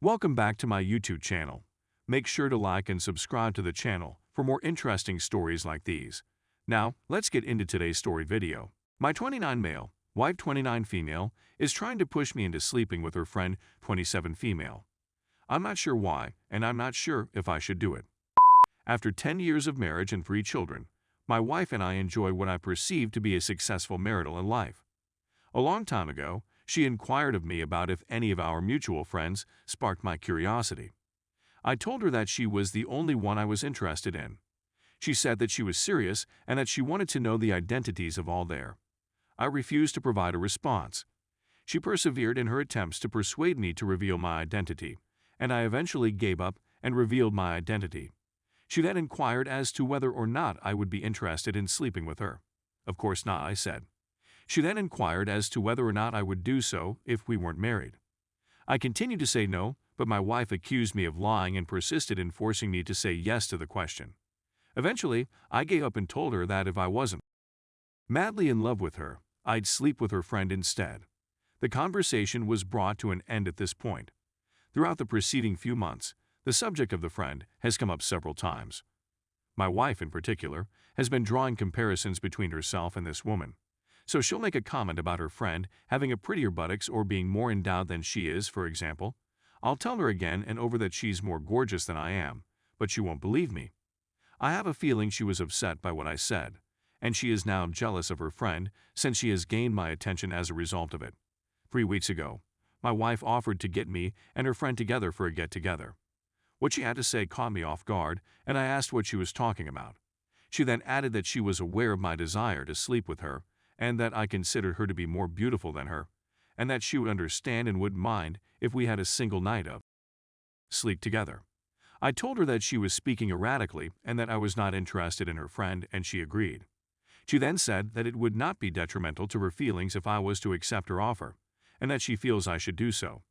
Welcome back to my YouTube channel. Make sure to like and subscribe to the channel for more interesting stories like these. Now, let's get into today's story video. My 29 male, wife 29 female, is trying to push me into sleeping with her friend 27 female. I'm not sure why, and I'm not sure if I should do it. After 10 years of marriage and 3 children, my wife and I enjoy what I perceive to be a successful marital life. A long time ago, she inquired of me about if any of our mutual friends sparked my curiosity. I told her that she was the only one I was interested in. She said that she was serious and that she wanted to know the identities of all there. I refused to provide a response. She persevered in her attempts to persuade me to reveal my identity, and I eventually gave up and revealed my identity. She then inquired as to whether or not I would be interested in sleeping with her. Of course not, I said. She then inquired as to whether or not I would do so if we weren't married. I continued to say no, but my wife accused me of lying and persisted in forcing me to say yes to the question. Eventually, I gave up and told her that if I wasn't madly in love with her, I'd sleep with her friend instead. The conversation was brought to an end at this point. Throughout the preceding few months, the subject of the friend has come up several times. My wife, in particular, has been drawing comparisons between herself and this woman. So she'll make a comment about her friend having a prettier buttocks or being more endowed than she is, for example. I'll tell her again and over that she's more gorgeous than I am, but she won't believe me. I have a feeling she was upset by what I said, and she is now jealous of her friend since she has gained my attention as a result of it. 3 weeks ago, my wife offered to get me and her friend together for a get-together. What she had to say caught me off guard, and I asked what she was talking about. She then added that she was aware of my desire to sleep with her, and that I considered her to be more beautiful than her, and that she would understand and wouldn't mind if we had a single night of sleep together. I told her that she was speaking erratically and that I was not interested in her friend, and she agreed. She then said that it would not be detrimental to her feelings if I was to accept her offer, and that she feels I should do so.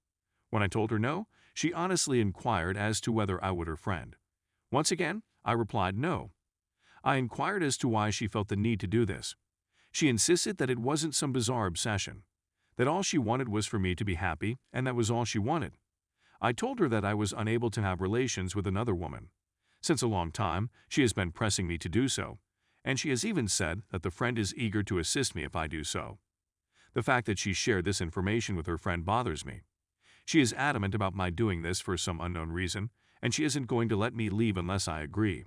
When I told her no, she honestly inquired as to whether I would her friend. Once again, I replied no. I inquired as to why she felt the need to do this. She insisted that it wasn't some bizarre obsession, that all she wanted was for me to be happy, and that was all she wanted. I told her that I was unable to have relations with another woman. Since a long time, she has been pressing me to do so, and she has even said that the friend is eager to assist me if I do so. The fact that she shared this information with her friend bothers me. She is adamant about my doing this for some unknown reason, and she isn't going to let me leave unless I agree.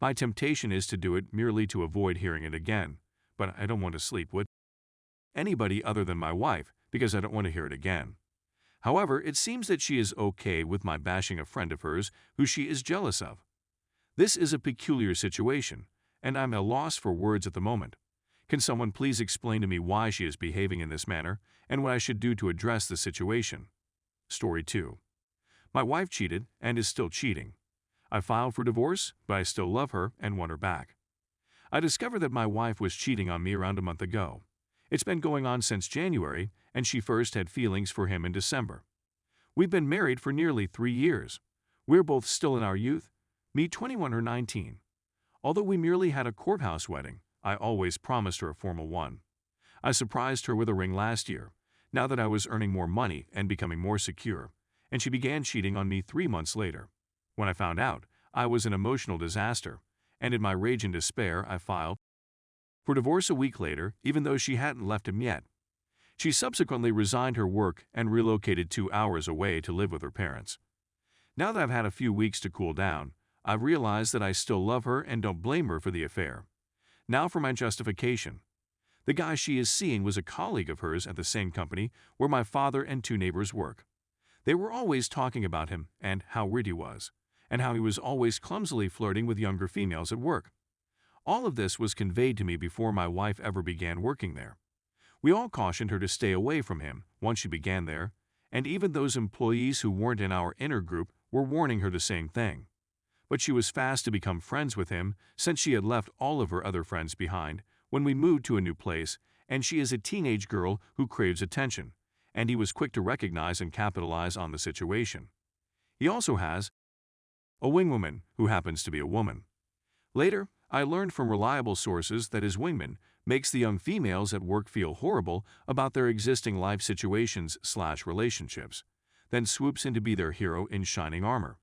My temptation is to do it merely to avoid hearing it again, but I don't want to sleep with anybody other than my wife because I don't want to hear it again. However, it seems that she is okay with my bashing a friend of hers who she is jealous of. This is a peculiar situation, and I'm at a loss for words at the moment. Can someone please explain to me why she is behaving in this manner and what I should do to address the situation? Story 2. My wife cheated and is still cheating. I filed for divorce, but I still love her and want her back. I discovered that my wife was cheating on me around a month ago. It's been going on since January, and she first had feelings for him in December. We've been married for nearly 3 years. We're both still in our youth, me 21, her 19. Although we merely had a courthouse wedding, I always promised her a formal one. I surprised her with a ring last year, now that I was earning more money and becoming more secure, and she began cheating on me 3 months later. When I found out, I was an emotional disaster, and in my rage and despair, I filed for divorce a week later, even though she hadn't left him yet. She subsequently resigned her work and relocated 2 hours away to live with her parents. Now that I've had a few weeks to cool down, I've realized that I still love her and don't blame her for the affair. Now for my justification. The guy she is seeing was a colleague of hers at the same company where my father and 2 neighbors work. They were always talking about him and how weird he was, and how he was always clumsily flirting with younger females at work. All of this was conveyed to me before my wife ever began working there. We all cautioned her to stay away from him once she began there, and even those employees who weren't in our inner group were warning her the same thing. But she was fast to become friends with him since she had left all of her other friends behind when we moved to a new place, and she is a teenage girl who craves attention, and he was quick to recognize and capitalize on the situation. He also has a wingwoman who happens to be a woman. Later, I learned from reliable sources that his wingman makes the young females at work feel horrible about their existing life situations/relationships. then swoops in to be their hero in shining armor,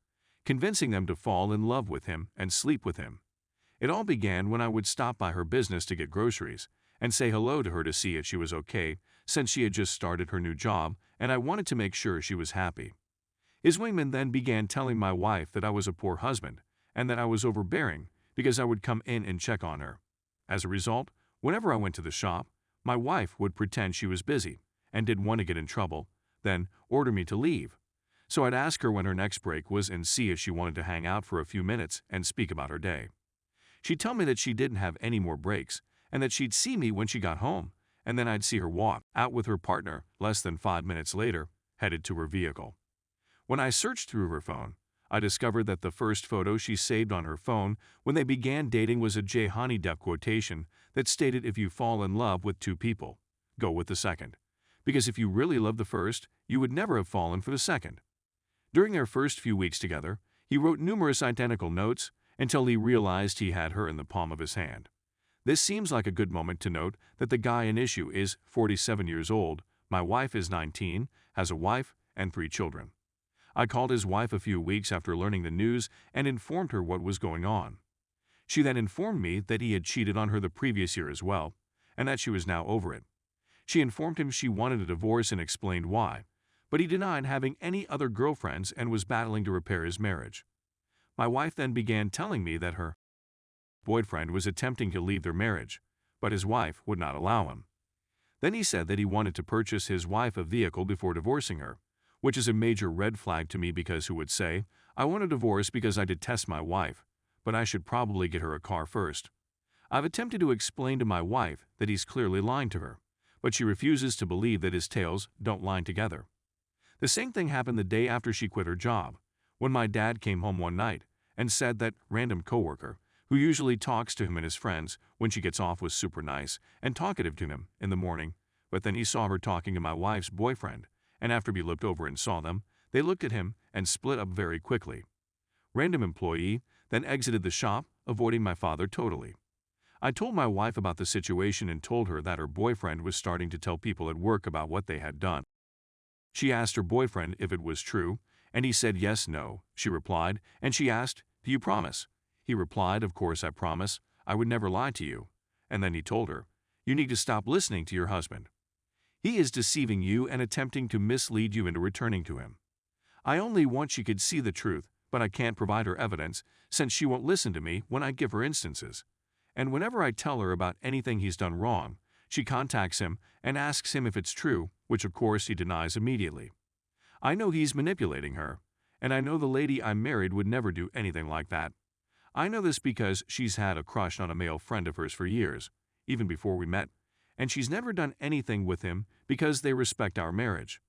convincing them to fall in love with him and sleep with him. It all began when I would stop by her business to get groceries and say hello to her to see if she was okay, since she had just started her new job and I wanted to make sure she was happy. His wingman then began telling my wife that I was a poor husband and that I was overbearing because I would come in and check on her. As a result, whenever I went to the shop, my wife would pretend she was busy and didn't want to get in trouble, then order me to leave. So I'd ask her when her next break was and see if she wanted to hang out for a few minutes and speak about her day. She'd tell me that she didn't have any more breaks and that she'd see me when she got home, and then I'd see her walk out with her partner less than 5 minutes later, headed to her vehicle. When I searched through her phone, I discovered that the first photo she saved on her phone when they began dating was a Johnny Depp quotation that stated, "If you fall in love with two people, go with the second. Because if you really loved the first, you would never have fallen for the second." During their first few weeks together, he wrote numerous identical notes until he realized he had her in the palm of his hand. This seems like a good moment to note that the guy in issue is 47 years old, my wife is 19, has a wife and 3 children. I called his wife a few weeks after learning the news and informed her what was going on. She then informed me that he had cheated on her the previous year as well, and that she was now over it. She informed him she wanted a divorce and explained why, but he denied having any other girlfriends and was battling to repair his marriage. My wife then began telling me that her boyfriend was attempting to leave their marriage, but his wife would not allow him. Then he said that he wanted to purchase his wife a vehicle before divorcing her, which is a major red flag to me because who would say, "I want a divorce because I detest my wife, but I should probably get her a car first." I've attempted to explain to my wife that he's clearly lying to her, but she refuses to believe that his tales don't line together. The same thing happened the day after she quit her job, when my dad came home one night and said that random coworker, who usually talks to him and his friends when she gets off, was super nice and talkative to him in the morning, but then he saw her talking to my wife's boyfriend, and after he looked over and saw them, they looked at him and split up very quickly. Random employee then exited the shop, avoiding my father totally. I told my wife about the situation and told her that her boyfriend was starting to tell people at work about what they had done. She asked her boyfriend if it was true, and he said yes, no, she replied, and she asked, "Do you promise?" He replied, "Of course I promise, I would never lie to you." And then he told her, "You need to stop listening to your husband. He is deceiving you and attempting to mislead you into returning to him. I only want she could see the truth, but I can't provide her evidence since she won't listen to me when I give her instances. And whenever I tell her about anything he's done wrong, she contacts him and asks him if it's true, which of course he denies immediately. I know he's manipulating her, and I know the lady I married would never do anything like that. I know this because she's had a crush on a male friend of hers for years, even before we met, and she's never done anything with him because they respect our marriage.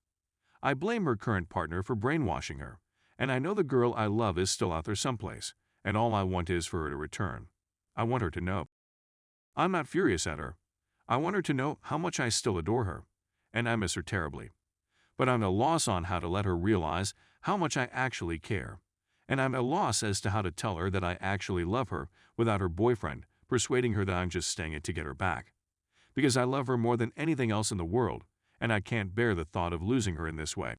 I blame her current partner for brainwashing her, and I know the girl I love is still out there someplace, and all I want is for her to return. I want her to know. I'm not furious at her. I want her to know how much I still adore her, and I miss her terribly. But I'm at a loss on how to let her realize how much I actually care, and I'm at a loss as to how to tell her that I actually love her without her boyfriend persuading her that I'm just staying it to get her back. Because I love her more than anything else in the world, and I can't bear the thought of losing her in this way.